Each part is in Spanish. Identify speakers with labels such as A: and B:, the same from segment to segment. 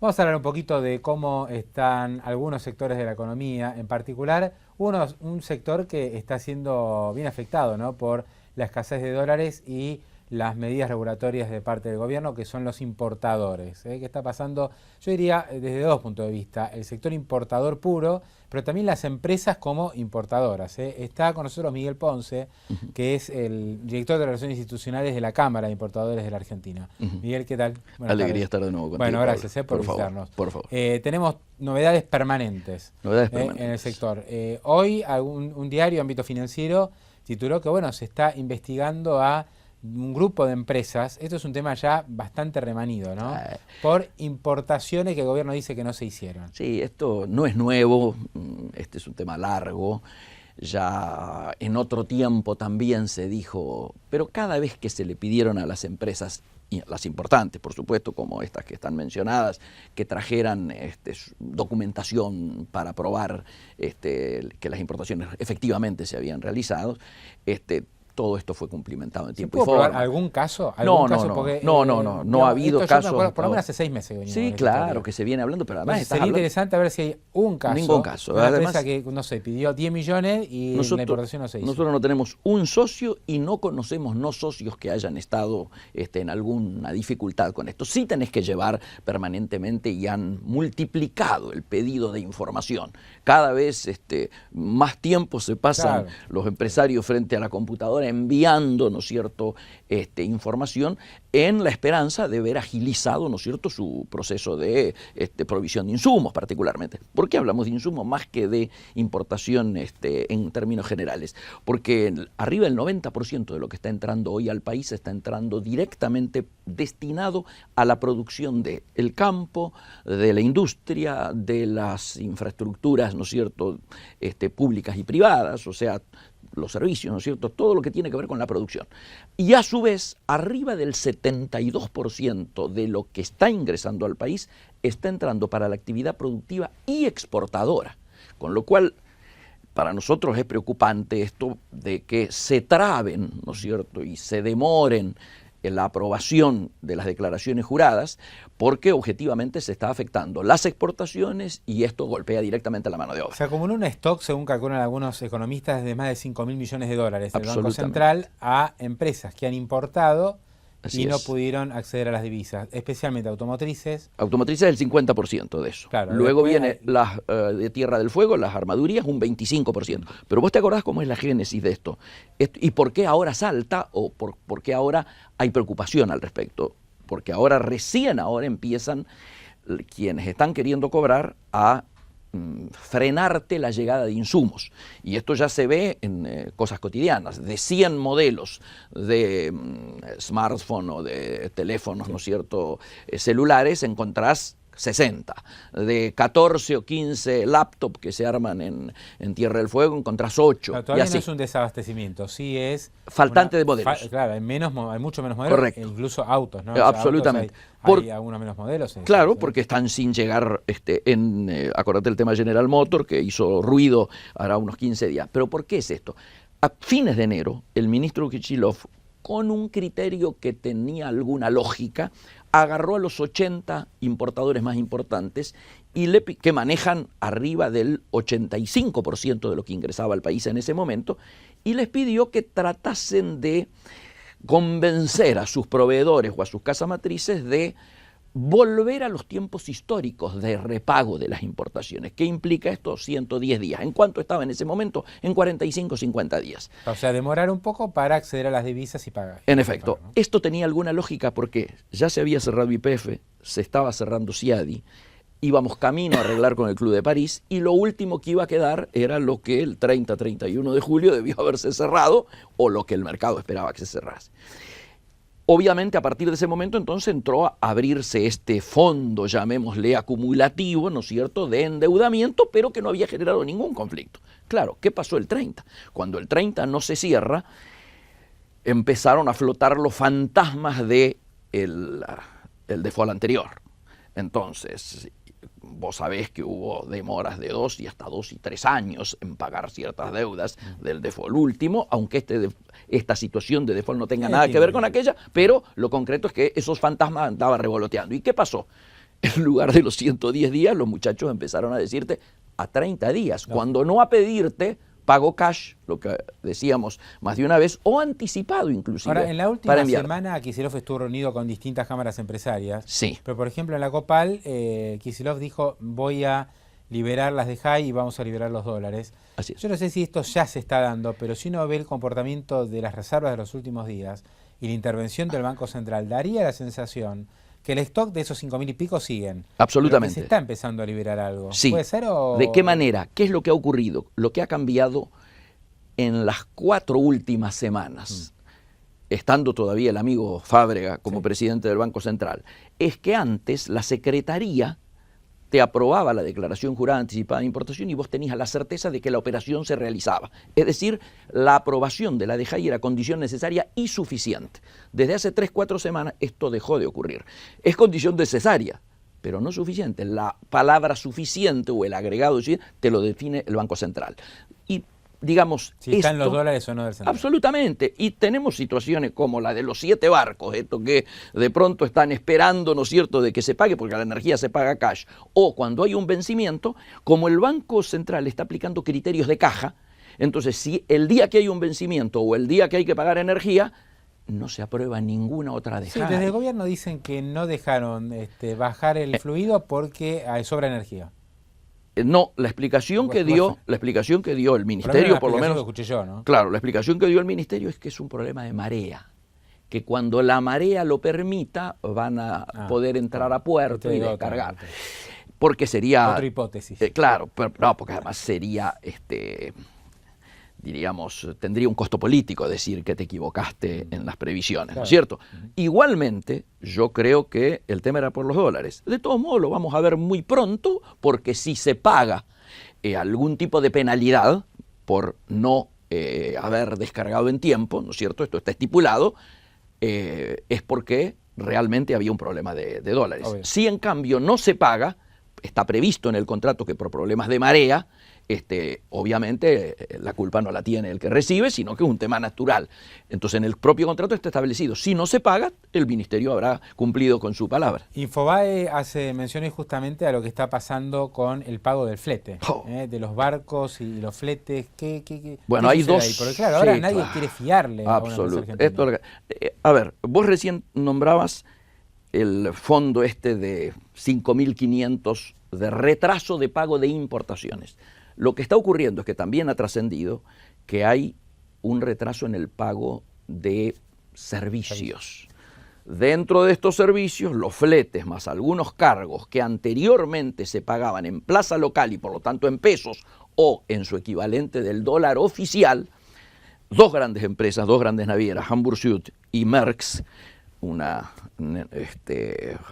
A: Vamos a hablar un poquito de cómo están algunos sectores de la economía, en particular un sector que está siendo bien afectado, ¿no?, por la escasez de dólares y las medidas regulatorias de parte del gobierno, que son los importadores. ¿Qué está pasando? Yo diría desde dos puntos de vista: el sector importador puro, pero también las empresas como importadoras. Está con nosotros Miguel Ponce, que es el director de Relaciones Institucionales de la Cámara de Importadores de la Argentina. Miguel, ¿qué tal?
B: Buenas Alegría tardes. Estar de nuevo contigo.
A: Bueno, gracias por visitarnos.
B: Por favor.
A: Tenemos novedades permanentes, en el sector. Hoy un diario, Ámbito Financiero, tituló que se está investigando a un grupo de empresas. Esto es un tema ya bastante remanido, ¿no?, por importaciones que el gobierno dice que no se hicieron.
B: Sí, esto no es nuevo, este es un tema largo. Ya en otro tiempo también se dijo, pero cada vez que se le pidieron a las empresas, y las importantes, por supuesto, como estas que están mencionadas, que trajeran documentación para probar que las importaciones efectivamente se habían realizado, todo esto fue cumplimentado en tiempo y forma.
A: ¿Algún caso?
B: No ha habido casos.
A: Por lo menos hace 6 meses que venimos.
B: Sí, claro, que se viene hablando, pero además
A: sería interesante a ver si hay un caso.
B: Ningún caso.
A: Una empresa que, no sé, pidió 10 millones y la importación no se hizo.
B: Nosotros no tenemos un socio y no conocemos no socios que hayan estado en alguna dificultad con esto. Sí tenés que llevar permanentemente y han multiplicado el pedido de información. Cada vez más tiempo se pasan los empresarios frente a la computadora enviando, ¿no es cierto?, información en la esperanza de ver agilizado, ¿no es cierto?, su proceso de provisión de insumos particularmente. ¿Por qué hablamos de insumos más que de importación en términos generales? Porque arriba del 90% de lo que está entrando hoy al país está entrando directamente destinado a la producción del campo, de la industria, de las infraestructuras, ¿no es cierto?, públicas y privadas, o sea, los servicios, ¿no es cierto?, todo lo que tiene que ver con la producción. Y a su vez, arriba del 72% de lo que está ingresando al país está entrando para la actividad productiva y exportadora. Con lo cual, para nosotros es preocupante esto de que se traben, ¿no es cierto?, y se demoren en la aprobación de las declaraciones juradas, porque objetivamente se está afectando las exportaciones y esto golpea directamente a la mano de obra.
A: Se acumuló un stock, según calculan algunos economistas, de más de 5.000 millones de dólares del Banco Central a empresas que han importado y no pudieron acceder a las divisas, especialmente automotrices. Automotrices
B: el 50% de eso.
A: Claro,
B: luego viene las de Tierra del Fuego, las armadurías, un 25%. Pero vos te acordás cómo es la génesis de esto. ¿Y por qué ahora salta o por qué ahora hay preocupación al respecto? Porque recién ahora empiezan quienes están queriendo cobrar a frenarte la llegada de insumos. Y esto ya se ve en cosas cotidianas. De 100 modelos de smartphone o de teléfonos, ¿no es cierto?, celulares, encontrás 60. De 14 o 15 laptops que se arman en Tierra del Fuego, encontrás 8.
A: Pero todavía no es un desabastecimiento, sí es...
B: Faltante de modelos.
A: Claro, hay mucho menos modelos.
B: Correcto.
A: Incluso autos, ¿no?
B: Absolutamente.
A: Hay algunos menos modelos.
B: Claro, porque están sin llegar acordate el tema General Motors, que hizo ruido hará unos 15 días. Pero ¿por qué es esto? A fines de enero, el ministro Kichilov, con un criterio que tenía alguna lógica, agarró a los 80 importadores más importantes que manejan arriba del 85% de lo que ingresaba al país en ese momento, y les pidió que tratasen de convencer a sus proveedores o a sus casas matrices de volver a los tiempos históricos de repago de las importaciones. ¿Qué implica esto? 110 días. ¿En cuánto estaba en ese momento? En 45 o 50 días.
A: O sea, demorar un poco para acceder a las divisas y pagar.
B: En efecto, ¿no? Esto tenía alguna lógica porque ya se había cerrado YPF, se estaba cerrando CIADI, íbamos camino a arreglar con el Club de París y lo último que iba a quedar era lo que el 30-31 de julio debió haberse cerrado o lo que el mercado esperaba que se cerrase. Obviamente, a partir de ese momento, entonces, entró a abrirse este fondo, llamémosle acumulativo, ¿no es cierto?, de endeudamiento, pero que no había generado ningún conflicto. Claro, ¿qué pasó el 30? Cuando el 30 no se cierra, empezaron a flotar los fantasmas del default anterior. Entonces, vos sabés que hubo demoras de 2 y hasta 2 y 3 años en pagar ciertas deudas del default último, aunque esta situación de default no tenga nada que ver con aquella, pero lo concreto es que esos fantasmas andaban revoloteando. ¿Y qué pasó? en lugar de los 110 días, los muchachos empezaron a decirte a 30 días, cuando no a pedirte pago cash, lo que decíamos más de una vez, o anticipado inclusive.
A: Ahora, en la última semana Kicillof estuvo reunido con distintas cámaras empresarias.
B: Sí.
A: Pero, por ejemplo, en la Copal, Kicillof dijo, voy a liberar las de JAI y vamos a liberar los dólares.
B: Así es.
A: Yo no sé si esto ya se está dando, pero si uno ve el comportamiento de las reservas de los últimos días y la intervención del Banco Central, daría la sensación que el stock de esos 5.000 y pico siguen.
B: Absolutamente.
A: Pero que se está empezando a liberar algo.
B: Sí.
A: ¿Puede ser o...?
B: ¿De qué manera? ¿Qué es lo que ha ocurrido? Lo que ha cambiado en las 4 últimas semanas, estando todavía el amigo Fábrega como presidente del Banco Central, es que antes la Secretaría te aprobaba la declaración jurada anticipada de importación y vos tenías la certeza de que la operación se realizaba. Es decir, la aprobación de la de JAI era condición necesaria y suficiente. Desde hace 3-4 semanas esto dejó de ocurrir. Es condición necesaria, pero no suficiente. La palabra suficiente o el agregado te lo define el Banco Central. Y digamos,
A: si están los dólares o no del central.
B: Absolutamente. Y tenemos situaciones como la de los 7 barcos, esto que de pronto están esperando, ¿no es cierto?, de que se pague, porque la energía se paga cash. O cuando hay un vencimiento, como el Banco Central está aplicando criterios de caja, entonces si el día que hay un vencimiento o el día que hay que pagar energía, no se aprueba ninguna otra de JAI.
A: Sí, desde el gobierno dicen que no dejaron bajar el fluido porque sobra energía.
B: No, la explicación que dio el ministerio, por lo menos,
A: lo escuché yo, ¿no?
B: Claro, la explicación que dio el ministerio es que es un problema de marea, que cuando la marea lo permita van a poder entrar a puerto y descargar. Porque sería
A: otra hipótesis.
B: Claro, pero no, porque además sería diríamos, tendría un costo político decir que te equivocaste en las previsiones, ¿no es cierto? Igualmente, yo creo que el tema era por los dólares. De todos modos, lo vamos a ver muy pronto, porque si se paga algún tipo de penalidad por no haber descargado en tiempo, ¿no es cierto? Esto está estipulado, es porque realmente había un problema de dólares. Obvio. Si en cambio no se paga, está previsto en el contrato que por problemas de marea, obviamente la culpa no la tiene el que recibe, sino que es un tema natural. Entonces en el propio contrato está establecido, si no se paga, el ministerio habrá cumplido con su palabra.
A: Infobae hace menciones justamente a lo que está pasando con el pago del flete, de los barcos y los fletes.
B: Bueno,
A: ¿qué
B: hay dos...
A: ahí? Porque claro, ahora nadie quiere fiarle a una empresa argentina.
B: A ver, vos recién nombrabas el fondo de 5.500 de retraso de pago de importaciones. Lo que está ocurriendo es que también ha trascendido que hay un retraso en el pago de servicios. Dentro de estos servicios, los fletes más algunos cargos que anteriormente se pagaban en plaza local y por lo tanto en pesos o en su equivalente del dólar oficial, 2 grandes empresas, 2 grandes navieras, Hamburg Süd y Maersk, una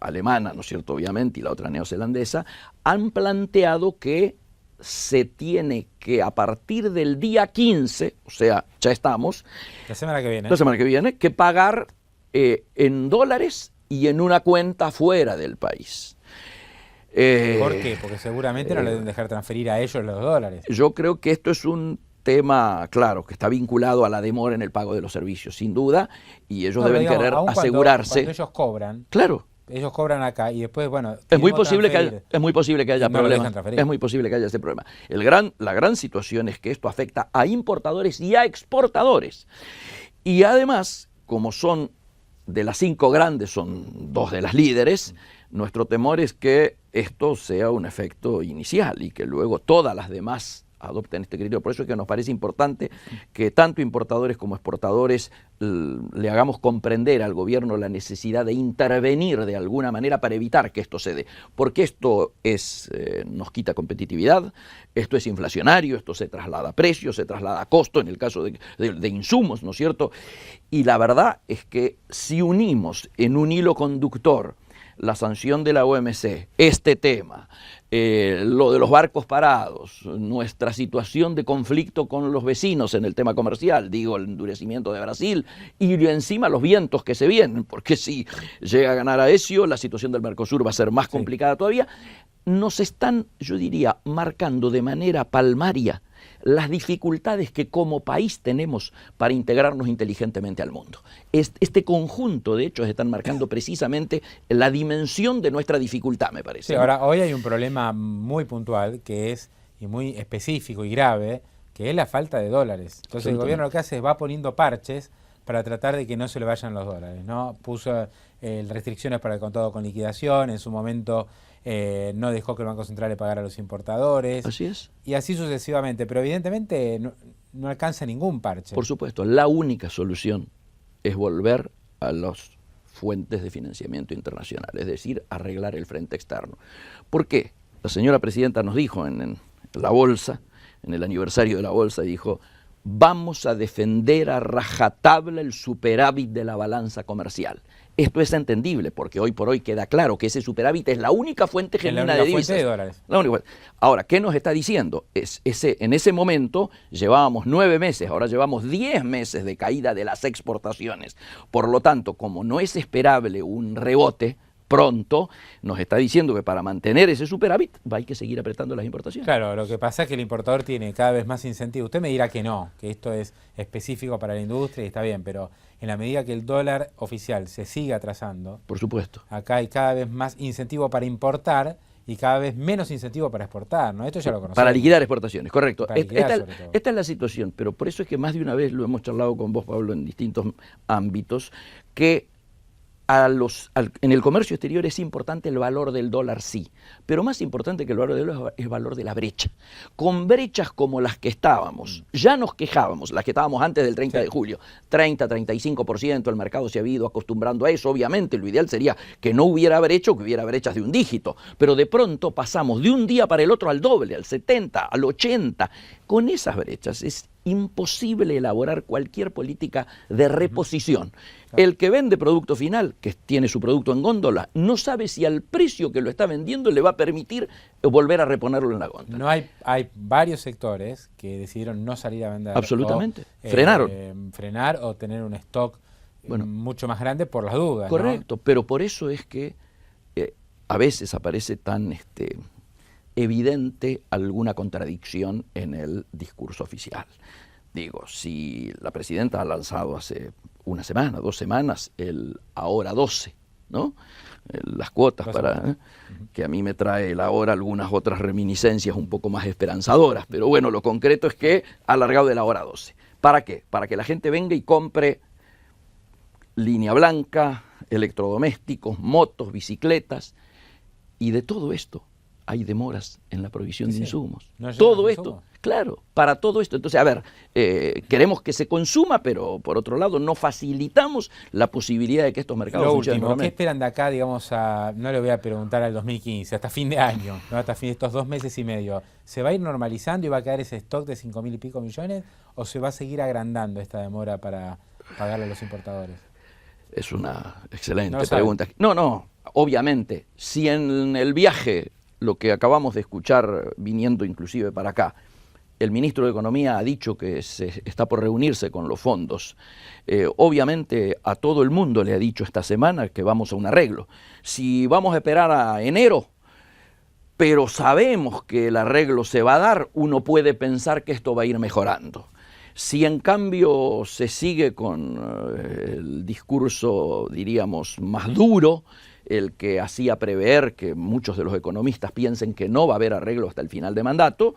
B: alemana, ¿no es cierto?, obviamente, y la otra neozelandesa, han planteado que se tiene que, a partir del día 15, o sea, ya estamos,
A: la semana que
B: viene, que pagar en dólares y en una cuenta fuera del país.
A: ¿Por qué? Porque seguramente no le deben dejar transferir a ellos los dólares.
B: Yo creo que esto es un tema, claro, que está vinculado a la demora en el pago de los servicios, sin duda, y ellos deben querer asegurarse.
A: Cuando ellos cobran.
B: Claro.
A: Ellos cobran acá y después, bueno,
B: es muy posible que haya problemas. Es muy posible que haya ese problema. La gran situación es que esto afecta a importadores y a exportadores. Y además, como son de las 5 grandes, son 2 de las líderes, nuestro temor es que esto sea un efecto inicial y que luego todas las demás adopten este criterio. Por eso es que nos parece importante que tanto importadores como exportadores le hagamos comprender al gobierno la necesidad de intervenir de alguna manera para evitar que esto se dé. Porque esto nos quita competitividad, esto es inflacionario, esto se traslada a precios, se traslada a costo en el caso de insumos, ¿no es cierto? Y la verdad es que si unimos en un hilo conductor la sanción de la OMC, este tema, lo de los barcos parados, nuestra situación de conflicto con los vecinos en el tema comercial, digo, el endurecimiento de Brasil, y encima los vientos que se vienen, porque si llega a ganar Aécio, la situación del Mercosur va a ser más complicada todavía. nos están, yo diría, marcando de manera palmaria las dificultades que como país tenemos para integrarnos inteligentemente al mundo. Este conjunto de hechos están marcando precisamente la dimensión de nuestra dificultad, me parece.
A: Sí, ahora, hoy hay un problema muy puntual que es, y muy específico y grave, que es la falta de dólares. Entonces el gobierno lo que hace es va poniendo parches para tratar de que no se le vayan los dólares, ¿no? Puso restricciones para el contado con liquidación, en su momento no dejó que el Banco Central le pagara a los importadores.
B: Así es.
A: Y así sucesivamente, pero evidentemente no alcanza ningún parche.
B: Por supuesto, la única solución es volver a las fuentes de financiamiento internacional, es decir, arreglar el frente externo. ¿Por qué? La señora presidenta nos dijo en la bolsa, en el aniversario de la bolsa, dijo: vamos a defender a rajatabla el superávit de la balanza comercial. Esto es entendible porque hoy por hoy queda claro que ese superávit es la única fuente genuina de divisas.
A: Fuente de dólares.
B: La única fuente. Ahora, ¿qué nos está diciendo? En ese momento llevábamos 9 meses, ahora llevamos 10 meses de caída de las exportaciones. Por lo tanto, como no es esperable un rebote pronto, nos está diciendo que para mantener ese superávit hay que seguir apretando las importaciones.
A: Claro, lo que pasa es que el importador tiene cada vez más incentivo. Usted me dirá que no, que esto es específico para la industria y está bien, pero en la medida que el dólar oficial se siga atrasando,
B: por supuesto,
A: acá hay cada vez más incentivo para importar y cada vez menos incentivo para exportar, ¿no? Esto ya lo conocemos.
B: Para liquidar exportaciones, correcto.
A: Esta
B: es la situación, pero por eso es que más de una vez lo hemos charlado con vos, Pablo, en distintos ámbitos, que en el comercio exterior es importante el valor del dólar, sí, pero más importante que el valor del dólar es el valor de la brecha. Con brechas como las que estábamos, ya nos quejábamos, las que estábamos antes del 30 de julio, 30, 35%, el mercado se ha ido acostumbrando a eso. Obviamente lo ideal sería que no hubiera brecha o que hubiera brechas de un dígito, pero de pronto pasamos de un día para el otro al doble, al 70, al 80. Con esas brechas es imposible elaborar cualquier política de reposición. El que vende producto final, que tiene su producto en góndola, no sabe si al precio que lo está vendiendo le va a permitir volver a reponerlo en la góndola.
A: No hay varios sectores que decidieron no salir a vender.
B: Absolutamente.
A: O, frenar o tener un stock mucho más grande por las dudas.
B: Correcto, ¿no? Pero por eso es que a veces aparece tan evidente alguna contradicción en el discurso oficial. Digo, si la presidenta ha lanzado hace una semana, 2 semanas, el ahora 12, ¿no? Las cuotas para que a mí me trae el ahora algunas otras reminiscencias un poco más esperanzadoras, pero bueno, lo concreto es que ha alargado el ahora 12. ¿Para qué? Para que la gente venga y compre línea blanca, electrodomésticos, motos, bicicletas, y de todo esto hay demoras en la provisión de insumos. No todo esto, claro, para todo esto. Entonces, a ver, queremos que se consuma, pero por otro lado no facilitamos la posibilidad de que estos mercados funcionen normalmente.
A: ¿Qué esperan de acá, digamos, no le voy a preguntar al 2015, hasta fin de año, ¿no? Hasta fin de estos 2 meses y medio? ¿Se va a ir normalizando y va a quedar ese stock de 5.000 y pico millones o se va a seguir agrandando esta demora para pagarle a los importadores?
B: Es una excelente pregunta. No, obviamente, si en el viaje, lo que acabamos de escuchar viniendo inclusive para acá, el ministro de Economía ha dicho que se está por reunirse con los fondos. Obviamente a todo el mundo le ha dicho esta semana que vamos a un arreglo. Si vamos a esperar a enero, pero sabemos que el arreglo se va a dar, uno puede pensar que esto va a ir mejorando. Si en cambio se sigue con el discurso, diríamos, más duro, el que hacía prever que muchos de los economistas piensen que no va a haber arreglo hasta el final de mandato,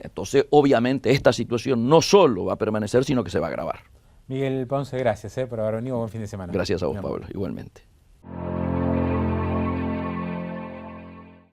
B: entonces obviamente esta situación no solo va a permanecer, sino que se va a agravar.
A: Miguel Ponce, gracias por haber venido. Buen fin de semana.
B: Gracias a vos, Pablo, igualmente.